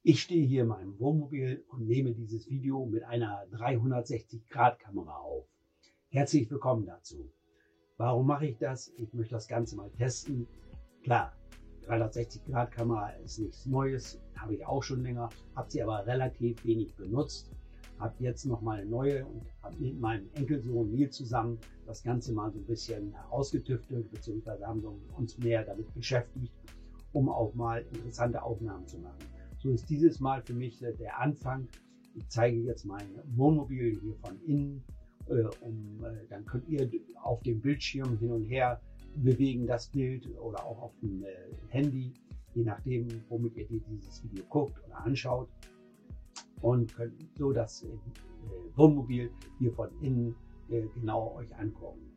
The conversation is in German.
Ich stehe hier in meinem Wohnmobil und nehme dieses Video mit einer 360-Grad-Kamera auf. Herzlich willkommen dazu. Warum mache ich das? Ich möchte das Ganze mal testen. Klar, 360-Grad-Kamera ist nichts Neues, habe ich auch schon länger, habe sie aber relativ wenig benutzt. Habe jetzt noch mal eine neue und habe mit meinem Enkelsohn Nils zusammen das Ganze mal so ein bisschen ausgetüftelt, beziehungsweise haben wir uns mehr damit beschäftigt, um auch mal interessante Aufnahmen zu machen. So ist dieses Mal für mich der Anfang. Ich zeige jetzt mein Wohnmobil hier von innen. Dann könnt ihr auf dem Bildschirm hin und her bewegen, das Bild, oder auch auf dem Handy, je nachdem, womit ihr dieses Video guckt oder anschaut. Und könnt so das Wohnmobil hier von innen genau euch angucken.